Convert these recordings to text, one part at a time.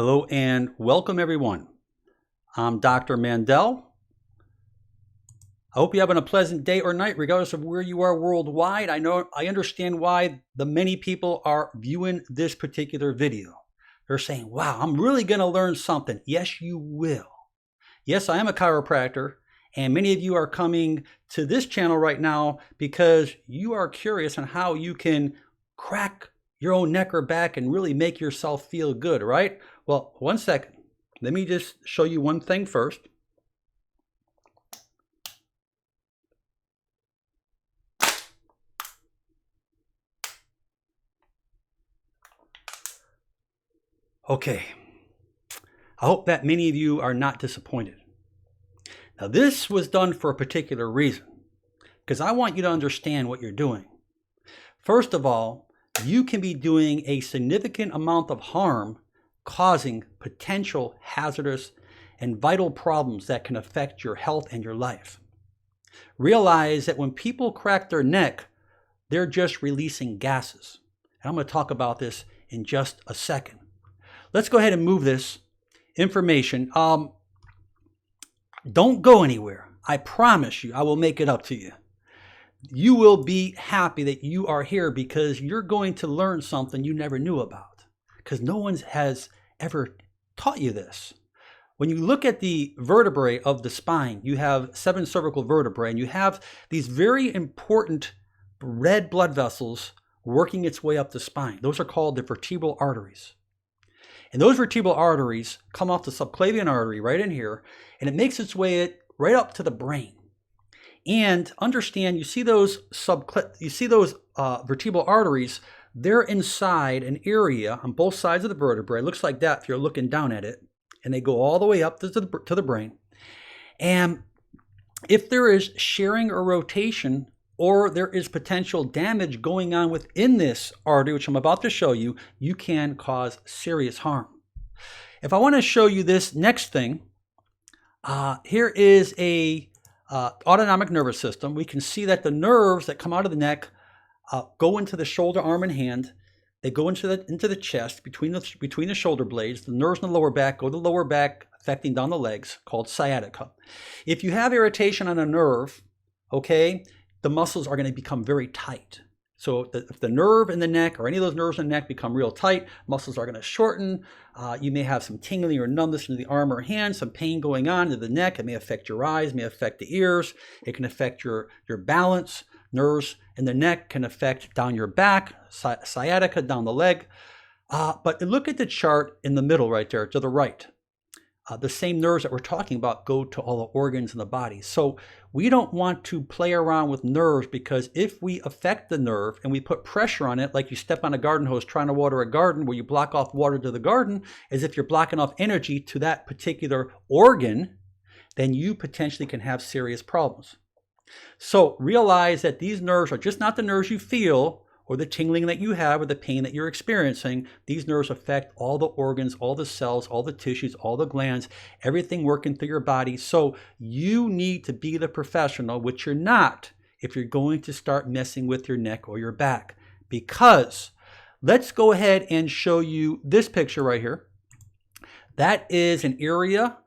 Hello and welcome everyone. I'm Dr. Mandell. I hope you're having a pleasant day or night regardless of where you are worldwide. I understand why the many people are viewing this particular video. They're saying, wow, I'm really going to learn something. Yes, you will. Yes, I am a chiropractor, and many of you are coming to this channel right now because you are curious on how you can crack your own neck or back and really make yourself feel good, right? Well, one second. Let me just show you one thing first. Okay, I hope that many of you are not disappointed. Now, this was done for a particular reason, because I want you to understand what you're doing. First of all, you can be doing a significant amount of harm, causing potential hazardous and vital problems that can affect your health and your life. Realize that when people crack their neck, they're just releasing gases. And I'm going to talk about this in just a second. Let's go ahead and move this information. Don't go anywhere. I promise you, I will make it up to you. You will be happy that you are here because you're going to learn something you never knew about, because no one has ever taught you this. When you look at the vertebrae of the spine, you have 7 cervical vertebrae, and you have these very important red blood vessels working its way up the spine. Those are called the vertebral arteries. And those vertebral arteries come off the subclavian artery right in here, and it makes its way right up to the brain. And understand, you see those vertebral arteries, they're inside an area on both sides of the vertebrae. It looks like that if you're looking down at it, and they go all the way up to the brain. And if there is shearing or rotation, or there is potential damage going on within this artery, which I'm about to show you, you can cause serious harm. If I want to show you this next thing, here is a autonomic nervous system. We can see that the nerves that come out of the neck go into the shoulder, arm, and hand. They go into the chest between the shoulder blades. The nerves in the lower back go to the lower back, affecting down the legs, called sciatica. If you have irritation on a nerve, okay, the muscles are going to become very tight. So if the nerve in the neck or any of those nerves in the neck become real tight, muscles are going to shorten. You may have some tingling or numbness in the arm or hand, some pain going on in the neck. It may affect your eyes, may affect the ears. It can affect your balance. Nerves in the neck can affect down your back, sciatica down the leg. But look at the chart in the middle right there to the right. The same nerves that we're talking about go to all the organs in the body. So we don't want to play around with nerves, because if we affect the nerve and we put pressure on it, like you step on a garden hose trying to water a garden, where you block off water to the garden, as if you're blocking off energy to that particular organ, then you potentially can have serious problems. So realize that these nerves are just not the nerves you feel, or the tingling that you have, or the pain that you're experiencing. These nerves affect all the organs, all the cells, all the tissues, all the glands, everything working through your body. So you need to be the professional, which you're not, if you're going to start messing with your neck or your back. Because let's go ahead and show you this picture right here. That is an area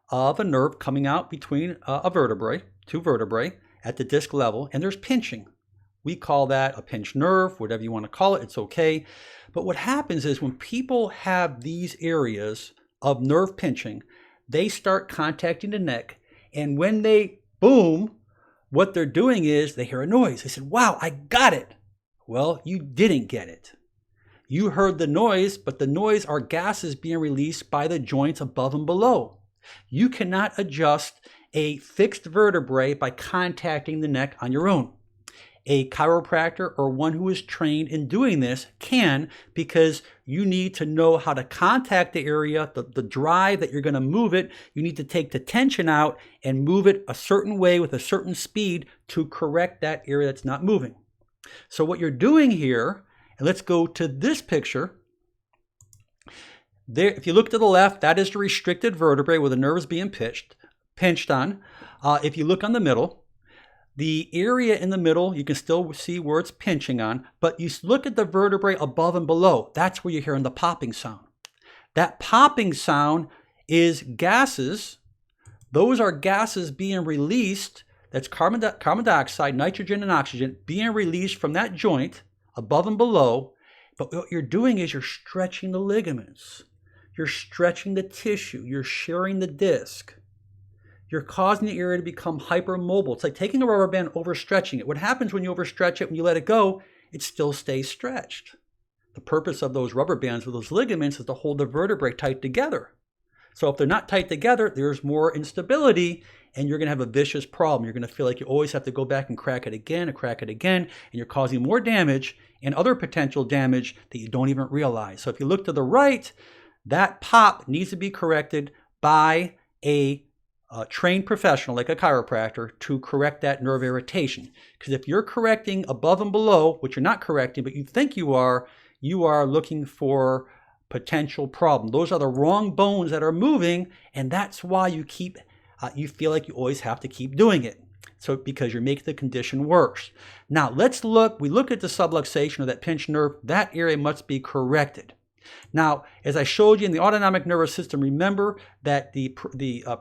of a nerve coming out between a vertebrae, 2 vertebrae at the disc level, and there's pinching. We call that a pinched nerve, whatever you want to call it, it's okay. But what happens is when people have these areas of nerve pinching, they start contacting the neck, and when they boom, what they're doing is they hear a noise. They said, wow, I got it. Well, you didn't get it. You heard the noise, but the noise are gases being released by the joints above and below. You cannot adjust a fixed vertebrae by contacting the neck on your own. A chiropractor, or one who is trained in doing this, can, because you need to know how to contact the area, the drive that you're going to move it. You need to take the tension out and move it a certain way with a certain speed to correct that area that's not moving. So what you're doing here, and let's go to this picture. There, if you look to the left, that is the restricted vertebrae where the nerve is being pinched on. If you look on the middle, the area in the middle, you can still see where it's pinching on, but you look at the vertebrae above and below. That's where you're hearing the popping sound. That popping sound is gases. Those are gases being released. That's carbon dioxide, nitrogen, and oxygen being released from that joint above and below. But what you're doing is you're stretching the ligaments. You're stretching the tissue. You're shearing the disc. You're causing the area to become hypermobile. It's like taking a rubber band, overstretching it. What happens when you overstretch it, when you let it go, it still stays stretched. The purpose of those rubber bands with those ligaments is to hold the vertebrae tight together. So if they're not tight together, there's more instability, and you're going to have a vicious problem. You're going to feel like you always have to go back and crack it again, and you're causing more damage and other potential damage that you don't even realize. So if you look to the right, that pop needs to be corrected by a trained professional like a chiropractor to correct that nerve irritation. Because if you're correcting above and below, which you're not correcting, but you think you are looking for potential problem. Those are the wrong bones that are moving, and that's why you feel like you always have to keep doing it. So because you're making the condition worse. Now we look at the subluxation or that pinched nerve. That area must be corrected. Now, as I showed you in the autonomic nervous system, remember that the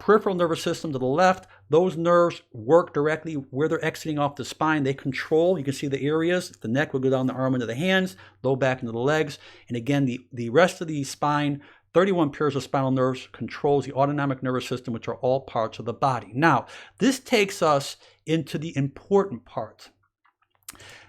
peripheral nervous system to the left, those nerves work directly where they're exiting off the spine. They control, you can see the areas. The neck will go down the arm into the hands, low back into the legs. And again, the rest of the spine, 31 pairs of spinal nerves, controls the autonomic nervous system, which are all parts of the body. Now, this takes us into the important part.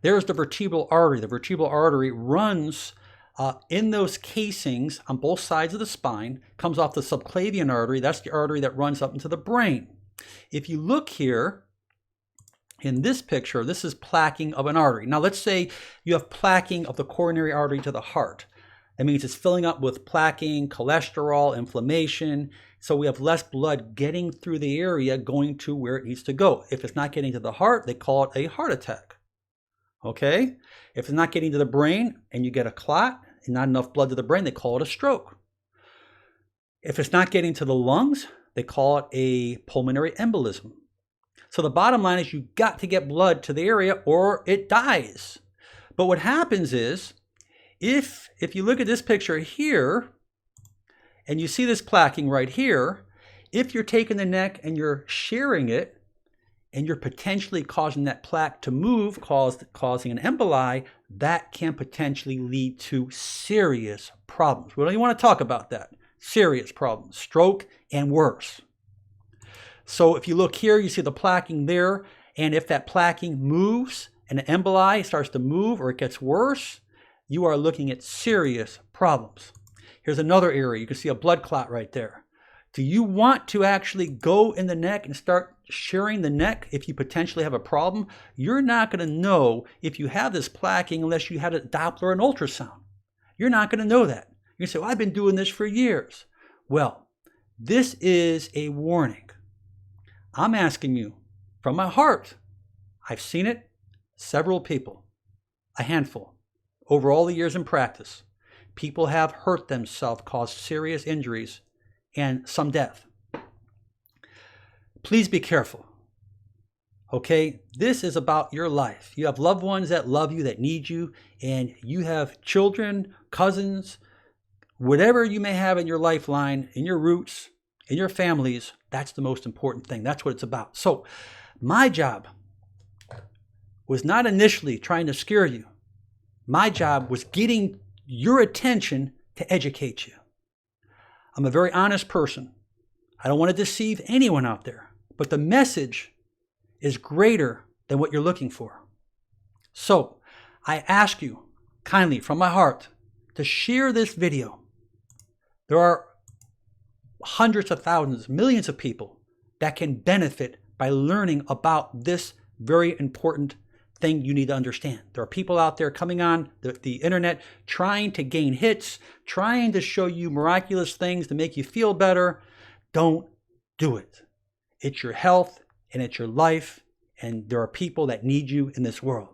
There's the vertebral artery. The vertebral artery runs in those casings on both sides of the spine, comes off the subclavian artery. That's the artery that runs up into the brain. If you look here in this picture, this is plaquing of an artery. Now let's say you have plaquing of the coronary artery to the heart. That means it's filling up with plaquing, cholesterol, inflammation. So we have less blood getting through the area going to where it needs to go. If it's not getting to the heart, they call it a heart attack. Okay? If it's not getting to the brain and you get a clot and not enough blood to the brain, they call it a stroke. If it's not getting to the lungs, they call it a pulmonary embolism. So the bottom line is you got to get blood to the area or it dies. But what happens is, if you look at this picture here and you see this plaquing right here, if you're taking the neck and you're shearing it, and you're potentially causing that plaque to move, causing an emboli, that can potentially lead to serious problems. We don't even want to talk about that. Serious problems, stroke and worse. So if you look here, you see the plaquing there, and if that plaquing moves and the emboli starts to move or it gets worse, you are looking at serious problems. Here's another area. You can see a blood clot right there. Do you want to actually go in the neck and start shearing the neck if you potentially have a problem? You're not going to know if you have this plaquing unless you had a Doppler and ultrasound. You're not going to know that. You say, well, I've been doing this for years. Well, this is a warning. I'm asking you from my heart. I've seen it, several people, a handful, over all the years in practice. People have hurt themselves, caused serious injuries, and some death. Please be careful. Okay, this is about your life. You have loved ones that love you, that need you, and you have children, cousins, whatever you may have in your lifeline, in your roots, in your families. That's the most important thing. That's what it's about. So my job was not initially trying to scare you. My job was getting your attention to educate you. I'm a very honest person. I don't want to deceive anyone out there, but the message is greater than what you're looking for. So I ask you kindly from my heart to share this video. There are hundreds of thousands, millions of people that can benefit by learning about this very important thing you need to understand. There are people out there coming on the internet trying to gain hits, trying to show you miraculous things to make you feel better. Don't do it. It's your health and it's your life, and there are people that need you in this world.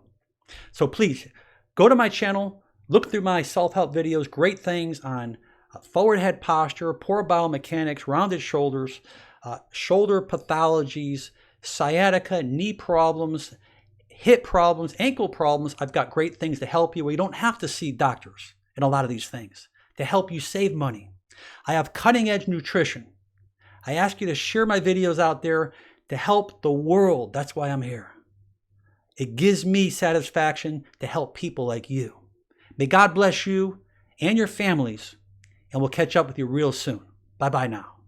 So please go to my channel, look through my self-help videos, great things on forward head posture, poor biomechanics, rounded shoulders, shoulder pathologies, sciatica, knee problems, hip problems, ankle problems. I've got great things to help you where you don't have to see doctors in a lot of these things, to help you save money. I have cutting-edge nutrition. I ask you to share my videos out there to help the world. That's why I'm here. It gives me satisfaction to help people like you. May God bless you and your families, and we'll catch up with you real soon. Bye-bye now.